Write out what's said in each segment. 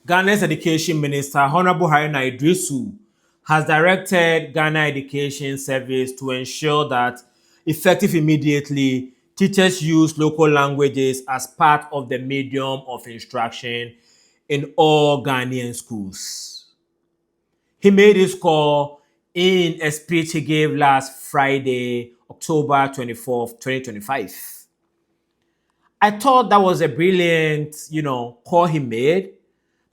Ghana's Education Minister, Honorable Haruna Iddrisu, has directed Ghana Education Service to ensure that effective immediately teachers use local languages as part of the medium of instruction in all Ghanaian schools. He made his call in a speech he gave last Friday, October 24th, 2025. I thought that was a brilliant, call he made,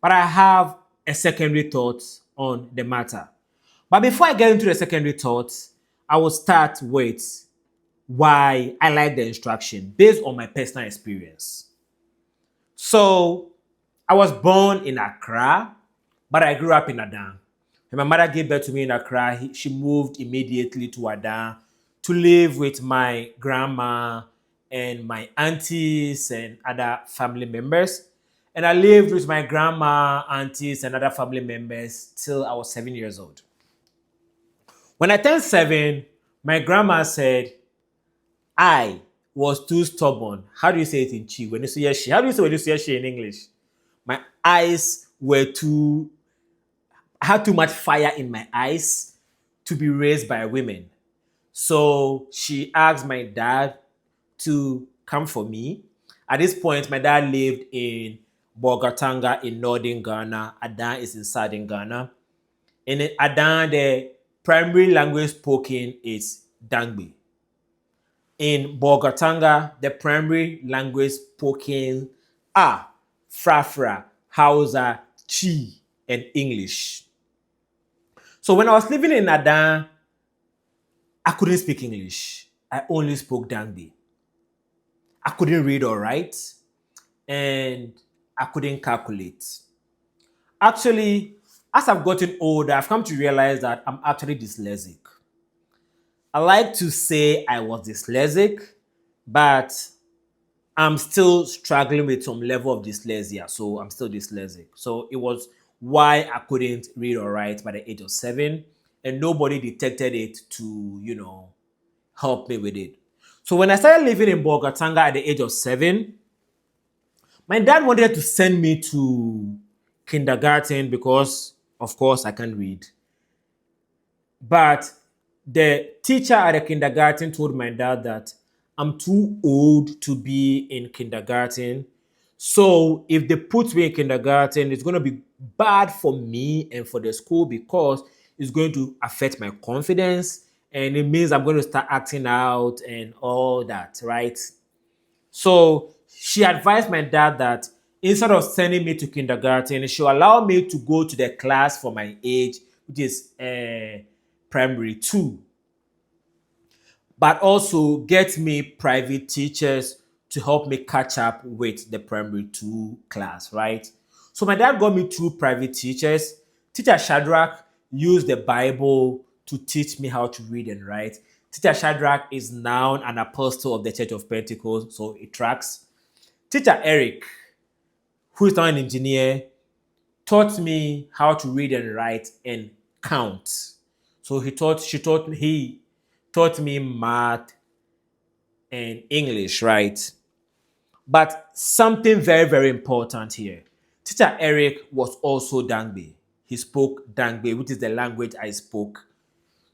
but I have a secondary thought on the matter. But before I get into the secondary thoughts, I will start with why I like the instruction based on my personal experience. So, I was born in Accra, but I grew up in Adan. When my mother gave birth to me in Accra, she moved immediately to Adan to live with my grandma and my aunties and other family members. And I lived with my grandma, aunties, and other family members till I was 7 years old. When I turned 7, my grandma said I was too stubborn. How do you say it in Chi? When you say she, how do you say when you say she in English? My eyes were too, I had too much fire in my eyes to be raised by women. So she asked my dad to come for me. At this point, my dad lived in Bogatanga in northern Ghana. Adan is in southern Ghana. And in Adan, the primary language spoken is Dangme. In Bogatanga, the primary language spoken are Frafra, Hausa, Chi, and English. So when I was living in Adan, I couldn't speak English. I only spoke Dangme. I couldn't read or write, and I couldn't calculate. Actually, as I've gotten older, I've come to realize that I'm actually dyslexic. I like to say I was dyslexic, but I'm still struggling with some level of dyslexia, so I'm still dyslexic. So it was why I couldn't read or write by the age of 7, and nobody detected it to, help me with it. So when I started living in Bogatanga at the age of 7, my dad wanted to send me to kindergarten because, of course, I can't read. But the teacher at the kindergarten told my dad that I'm too old to be in kindergarten. So if they put me in kindergarten, it's going to be bad for me and for the school because it's going to affect my confidence and it means I'm going to start acting out and all that, right? So she advised my dad that instead of sending me to kindergarten, she will allow me to go to the class for my age, which is primary 2, but also get me private teachers to help me catch up with the primary 2 class, right? So my dad got me 2 private teachers. Teacher Shadrach used the Bible to teach me how to read and write. Teacher Shadrach is now an apostle of the Church of Pentecost, so it tracks. Teacher Eric, who is now an engineer, taught me how to read and write and count. So he taught me math and English, right? But something very, very important here. Teacher Eric was also Dangme. He spoke Dangme, which is the language I spoke.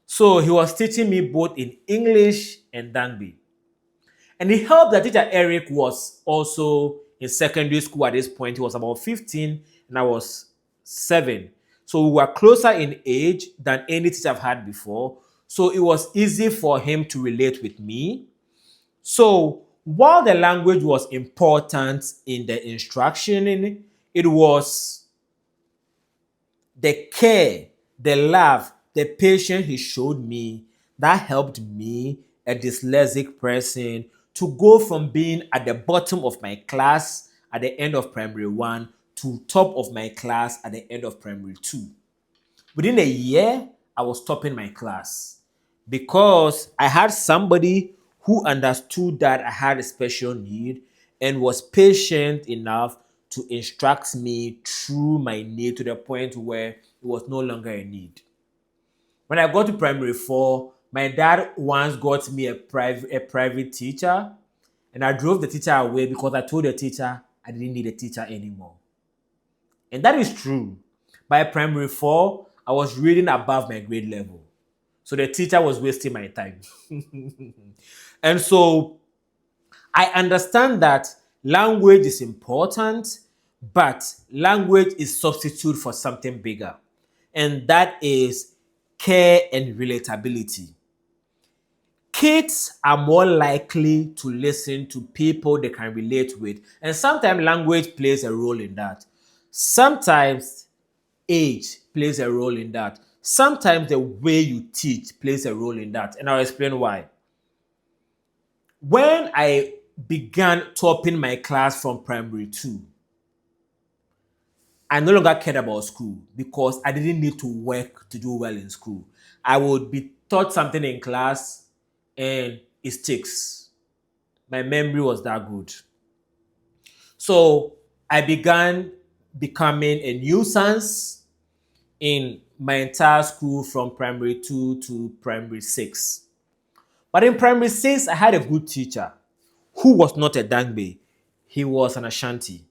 So he was teaching me both in English and Dangme. And it helped that Teacher Eric was also in secondary school at this point. He was about 15 and I was 7. So we were closer in age than any teacher I've had before. So it was easy for him to relate with me. So while the language was important in the instruction, it was the care, the love, the patience he showed me that helped me, a dyslexic person, to go from being at the bottom of my class at the end of primary 1 to top of my class at the end of primary 2. Within a year, I was topping my class because I had somebody who understood that I had a special need and was patient enough to instruct me through my need to the point where it was no longer a need. When I got to primary 4, my dad once got me a private teacher, and I drove the teacher away because I told the teacher I didn't need a teacher anymore. And that is true. By primary four, I was reading above my grade level. So the teacher was wasting my time. And so I understand that language is important, but language is substitute for something bigger. And that is care and relatability. Kids are more likely to listen to people they can relate with. And sometimes language plays a role in that. Sometimes age plays a role in that. Sometimes the way you teach plays a role in that. And I'll explain why. When I began topping my class from primary two, I no longer cared about school because I didn't need to work to do well in school. I would be taught something in class and it sticks. My memory was that good. So I began becoming a nuisance in my entire school from primary two to primary six. But in primary six, I had a good teacher who was not a Dangme. He was an Ashanti.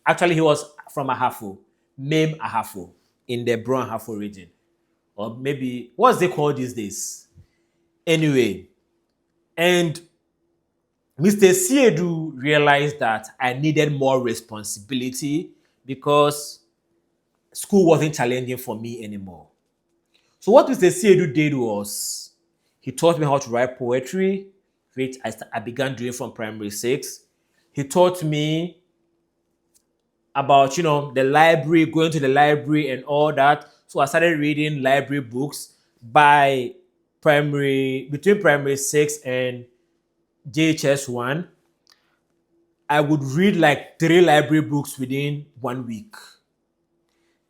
Actually, he was from Ahafo, Mame Ahafo, in the Bro Ahafo region. Or maybe, what's they called these days? Anyway, and Mr. Siedu realized that I needed more responsibility because school wasn't challenging for me anymore. So what Mr. Siedu did was he taught me how to write poetry, which I began doing from primary six. He taught me about, the library, going to the library and all that. So I started reading library books between primary six and JHS one. I would read like 3 library books within 1 week.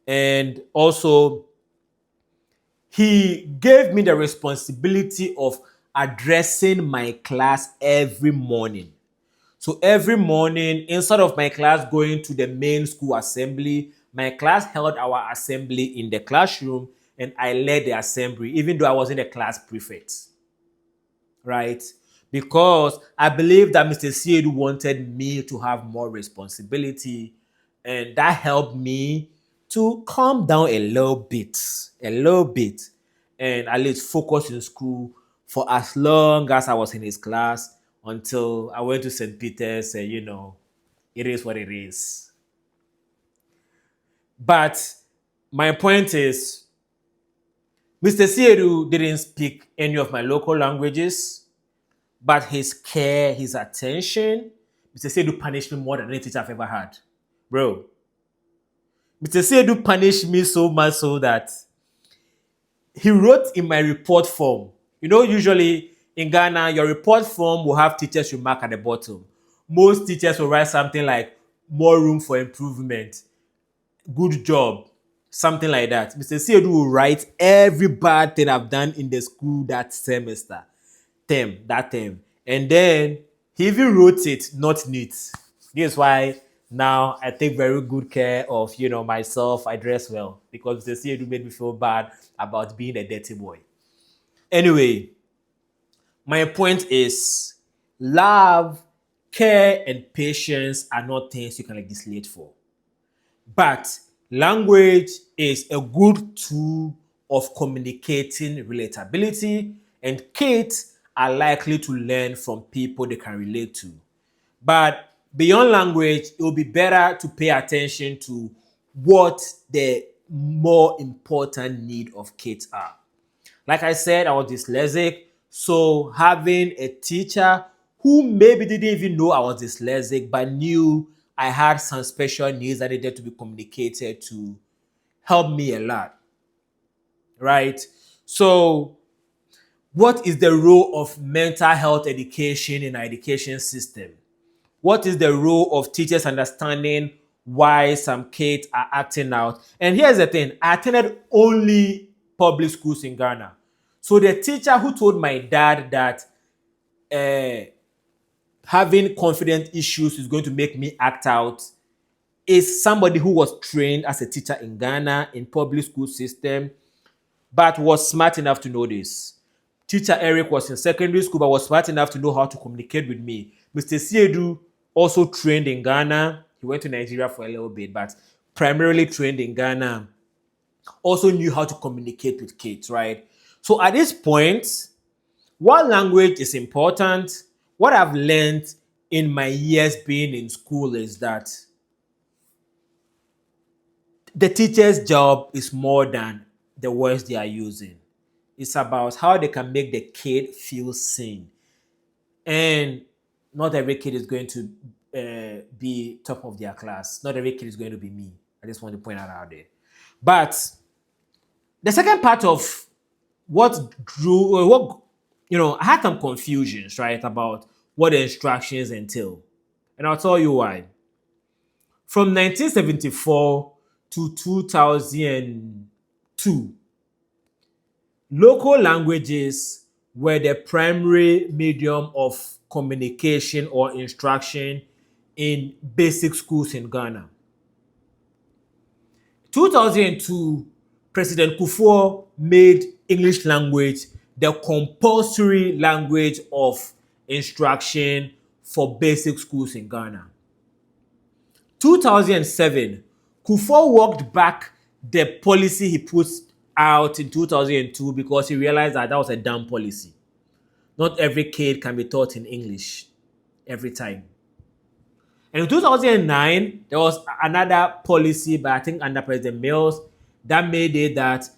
And also, he gave me the responsibility of addressing my class every morning. So every morning, instead of my class going to the main school assembly, my class held our assembly in the classroom and I led the assembly, even though I wasn't a class prefect. Right? Because I believe that Mr. Siedu wanted me to have more responsibility, and that helped me to calm down a little bit, and at least focus in school for as long as I was in his class until I went to St. Peter's and, it is what it is. But my point is, Mr. Siedu didn't speak any of my local languages, but his care, his attention, Mr. Siedu punished me more than any teacher I've ever had. Bro, Mr. Siedu punished me so much so that he wrote in my report form. Usually in Ghana, your report form will have teachers remark at the bottom. Most teachers will write something like, more room for improvement, good job, something like that. Mr. Siedu will write every bad thing I've done in the school that semester, that term. And then he even wrote it not neat. This is why now I take very good care of, myself. I dress well because Mr. Siedu made me feel bad about being a dirty boy. Anyway, my point is love, care, and patience are not things you can legislate for. But language is a good tool of communicating relatability, and kids are likely to learn from people they can relate to. But beyond language, it will be better to pay attention to what the more important need of kids are. Like I said, I was dyslexic, so having a teacher who maybe didn't even know I was dyslexic but knew I had some special needs that needed to be communicated to helped me a lot, right? So what is the role of mental health education in our education system? What is the role of teachers understanding why some kids are acting out? And here's the thing, I attended only public schools in Ghana. So the teacher who told my dad that having confidence issues is going to make me act out is somebody who was trained as a teacher in Ghana in public school system, but was smart enough to know this. Teacher Eric was in secondary school, but was smart enough to know how to communicate with me. Mr. Siedu also trained in Ghana. He went to Nigeria for a little bit, but primarily trained in Ghana, also knew how to communicate with kids, right? So at this point, while language is important, what I've learned in my years being in school is that the teacher's job is more than the words they are using. It's about how they can make the kid feel seen. And not every kid is going to be top of their class. Not every kid is going to be me. I just want to point that out there. But the second part of what I had some confusions, right, about what the instructions entail. And I'll tell you why. From 1974 to 2002, local languages were the primary medium of communication or instruction in basic schools in Ghana. 2002, President Kufuor made English language the compulsory language of instruction for basic schools in Ghana. 2007, Kufuor walked back the policy he put out in 2002 because he realized that was a dumb policy. Not every kid can be taught in English every time. And in 2009, there was another policy, but I think under President Mills, that made it that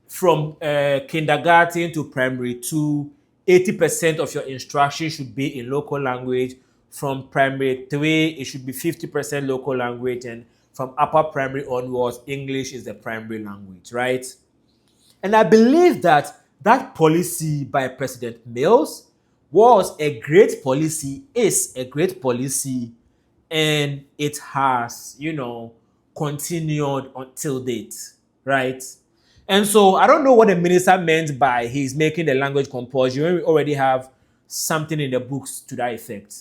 from kindergarten to primary 2, 80% of your instruction should be in local language. From primary 3, it should be 50% local language. And from upper primary onwards, English is the primary language, right? And I believe that that policy by President Mills was a great policy, is a great policy, and it has, continued until date, right? And so I don't know what the minister meant by he's making the language compulsory when we already have something in the books to that effect.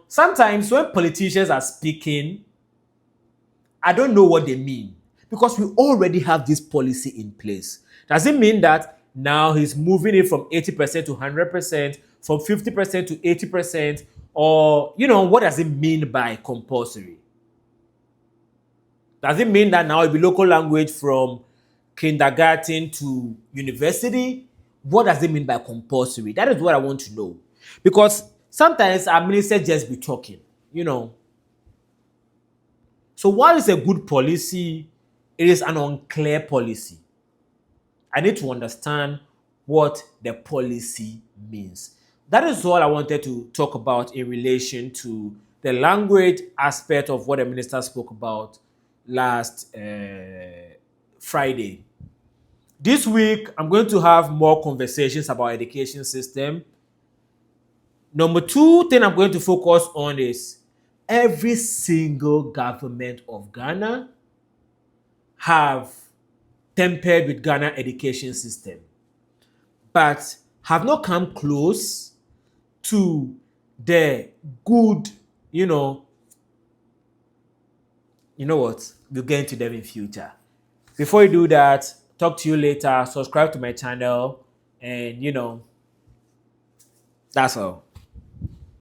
Sometimes when politicians are speaking, I don't know what they mean because we already have this policy in place. Does it mean that now he's moving it from 80% to 100%, from 50% to 80%, or, what does it mean by compulsory? Does it mean that now it'll be local language from kindergarten to university? What does it mean by compulsory? That is what I want to know. Because sometimes our ministers just be talking. So while it's a good policy, it is an unclear policy. I need to understand what the policy means. That is all I wanted to talk about in relation to the language aspect of what the minister spoke about last Friday. This week, I'm going to have more conversations about education system. Number 2 thing I'm going to focus on is every single government of Ghana have tempered with Ghana education system, but have not come close to the good, you know what, we'll get into them in future. Before you do that, talk to you later, subscribe to my channel, and that's all.